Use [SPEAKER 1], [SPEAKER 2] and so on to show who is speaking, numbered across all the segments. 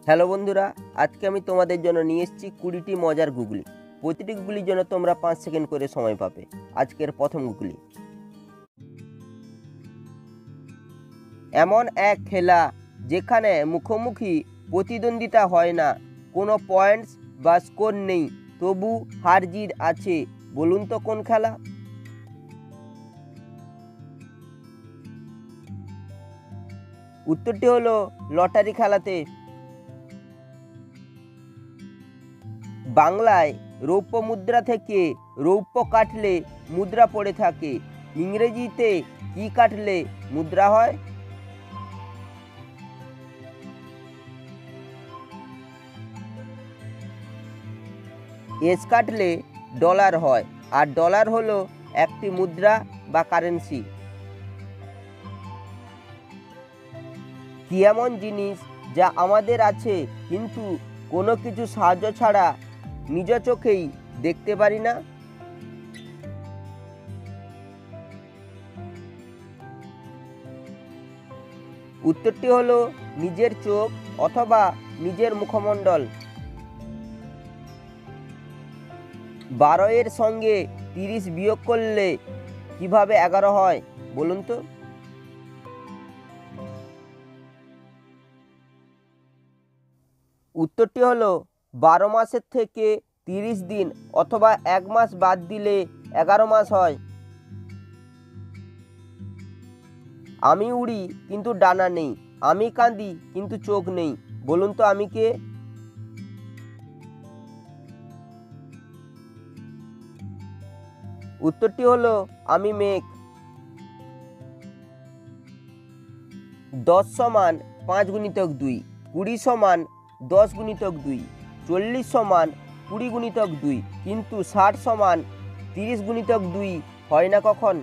[SPEAKER 1] Hello বন্ধুরা, আজকে আমি তোমাদের জন্য নিয়ে এসেছি 20টি মজার গুগলি। প্রতিটি গুগলির জন্য তোমরা 5 সেকেন্ড করে সময় পাবে। আজকের প্রথম গুগলি। এমন এক খেলা যেখানে মুখোমুখি প্রতিদ্বন্দ্বিতা হয় না, কোনো পয়েন্টস বা স্কোর নেই, তবু হার জিত আছে, বলুন তো কোন খেলা? উত্তরটি হলো লটারি খেলাতে। বাংলায় রৌপ্য মুদ্রা থেকে রৌপ্য কাটলে মুদ্রা পড়ে থাকে, ইংরেজিতে কি কাটলে মুদ্রা হয়? এস কাটলে ডলার হয়, আর ডলার হলো একটি মুদ্রা বা কারেন্সি। কি এমন জিনিস যা আমাদের আছে কিন্তু কোনো কিছু সাহায্য ছাড়া নিজ চোখেই দেখতে পারি না? উত্তরটি হলো নিজের চোখ অথবা নিজের মুখমণ্ডল। 12 এর সঙ্গে 30 বিয়োগ করলে কিভাবে 11 হয়, বলুন তো? উত্তরটি হলো 12 মাসের থেকে 30 দিন অথবা 1 মাস বাদ দিলে 11 মাস হয়। আমি উড়ি কিন্তু ডানা নেই, আমি কাঁদি কিন্তু চোখ নেই, বলুন তো আমি কে? উত্তরটি হলো আমি মেঘ। 10 সমান 5 গুণিতক 2, 20 সমান 10 গুণিতক 2, 40 সমান 20 গুণিতক 2, কিন্তু 60 সমান 30 গুণিতক 2 হয় না কখন?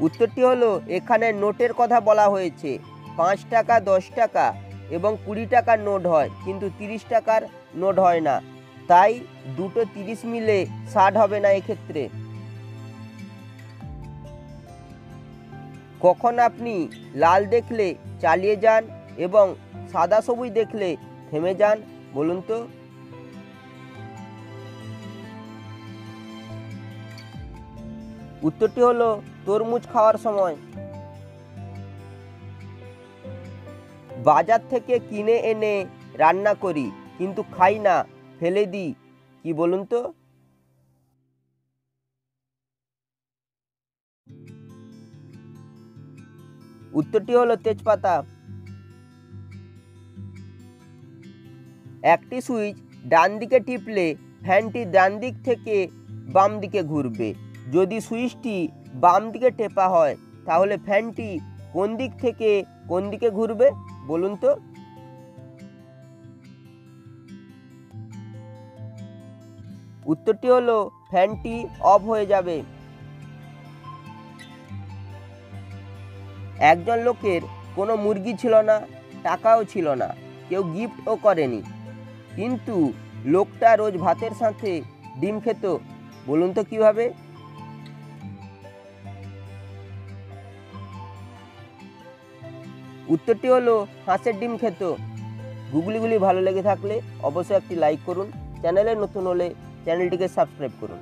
[SPEAKER 1] উত্তরটি হলো এখানে নোটের কথা বলা হয়েছে। 5 টাকা, 10 টাকা এবং 20 টাকার নোট হয়, কিন্তু 30 টাকার নোট হয় না, তাই দুটো 30 মিলে 60 হবে না এক্ষেত্রে। কখন আপনি লাল দেখলে চালিয়ে যান এবং সাদা সবুজ দেখলে থেমে যান, বলুন তো? উত্তরটি হলো তরমুজ খাওয়ার সময়। বাজার থেকে কিনে এনে রান্না করি কিন্তু খাই না, ফেলে দিই, কি বলুন তো? উত্তরটি হলো তেজপাতা। একটি সুইচ ডান দিকে টিপলে ফ্যানটি ডান দিক থেকে বাম দিকে ঘুরবে। যদি সুইচটি বাম দিকে টেপা হয় তাহলে ফ্যানটি কোন দিক থেকে কোন দিকে ঘুরবে, বলুন তো? উত্তরটি হলো ফ্যানটি অফ হয়ে যাবে। একজন লোকের কোনো মুরগি ছিল না, টাকাও ছিল না, কেউ গিফটও করেনি, কিন্তু লোকটা রোজ ভাতের সাথে ডিম খেত, বলুন তো কিভাবে? উত্তরটি হলো হাঁসের ডিম খেত। গুগলিগুলি ভালো লেগে থাকলে অবশ্যই একটি লাইক করুন, চ্যানেলে নতুন হলে চ্যানেলটিকে সাবস্ক্রাইব করুন।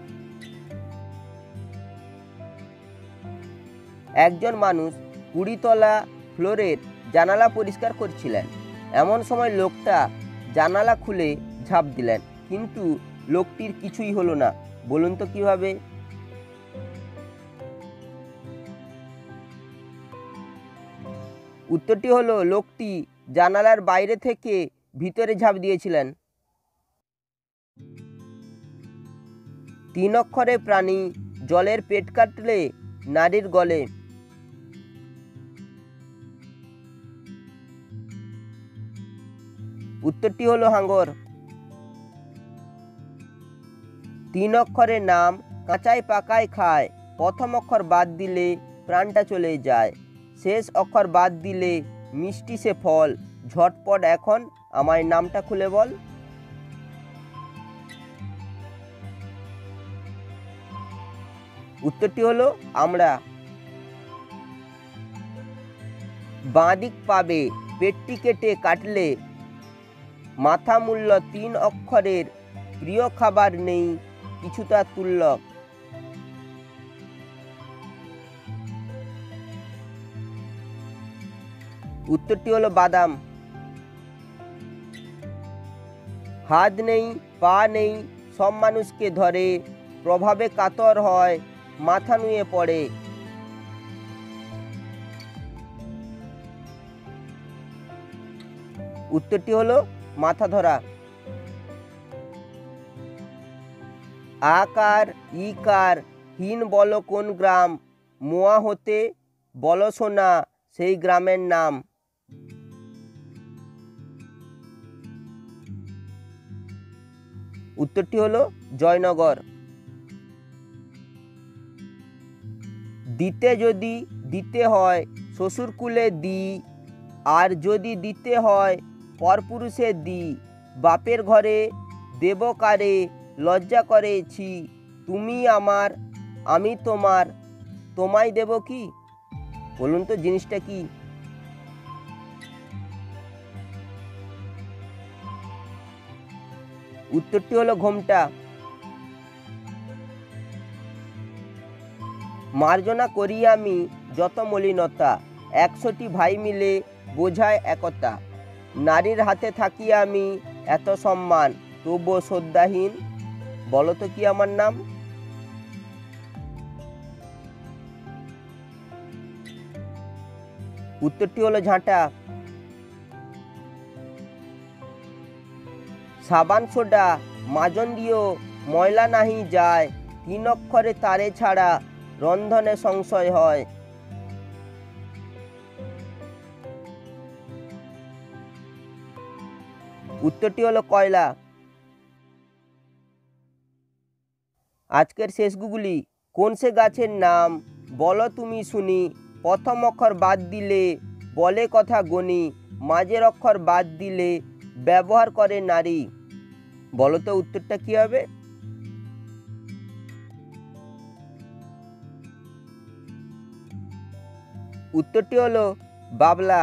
[SPEAKER 1] একজন মানুষ 20 তলা ফ্লোরের জানালা পরিষ্কার করছিলেন। এমন সময় লোকটা জানালা খুলে ঝাঁপ দিলেন, কিন্তু লোকটির কিছুই হলো না, বলুন তো কিভাবে? উত্তরটি হলো লোকটি জানালার বাইরে থেকে ভিতরে ঝাঁপ দিয়েছিলেন। 3 অক্ষরের প্রাণী জলের পেট কাটলে নারীর গলে। উত্তরটি হলো হাঙ্গর। 3 অক্ষরের নাম কাঁচায় পাকায় খায়, প্রথম অক্ষর বাদ দিলে প্রাণটা চলে যায়, শেষ অক্ষর বাদ দিলে মিষ্টি সে ফল, ঝটপট এখন আমায় নামটা খুলে বল। উত্তরটি হলো আমরা। বাঁ দিক পাবে পেটটি কেটে কাটলে। মাথা মূল্য 3 অক্ষরের প্রিয় খাবার নেই কিছুটা তুল্যক। উত্তরটি হলো বাদাম। হাত নেই পা নেই সব মানুষকে ধরে, প্রভাবে কাতর হয় মাথা নুয়ে পড়ে। উত্তরটি হলো মাথা ধরা। আকার ইকার হীন বলো কোন গ্রাম, মোয়া হতে বলো সোনা সেই গ্রামের নাম। উত্তরটি হলো জয়নগর। দিতে যদি দিতে হয় শ্বশুরকুলে দি, আর যদি দিতে হয় পরপুরুষে দি। বাপের ঘরে দেব কারে লজ্জা করেছি, তুমি আমার আমি তোমার তোমায় দেব কি? বলুন তো জিনিসটা কি? উত্তরটি হলো ঘোমটা। মার্জনা করি আমি যত মলিনতা, 100টি ভাই মিলে বোঝায় একতা। নারীর হাতে থাকি আমি এত সম্মান, তবুও শ্রদ্ধাহীন, বলো তো কি আমার নাম? উত্তরটি হলো ঝাঁটা। সাবান সোডা মাজন দিও ময়লা নাহি যায়, 3 অক্ষরে তারে ছাড়া রন্ধনে সংশয় হয়। উত্তরটি হলো কয়লা। আজকের শেষ গুগলি, কোন সে গাছের নাম বলো তুমি শুনি, প্রথম অক্ষর বাদ দিলে বলে কথা গনি, মাঝের অক্ষর বাদ দিলে ব্যবহার করে নারী। বলো তো উত্তরটা কি হবে? উত্তরটি হলো বাবলা।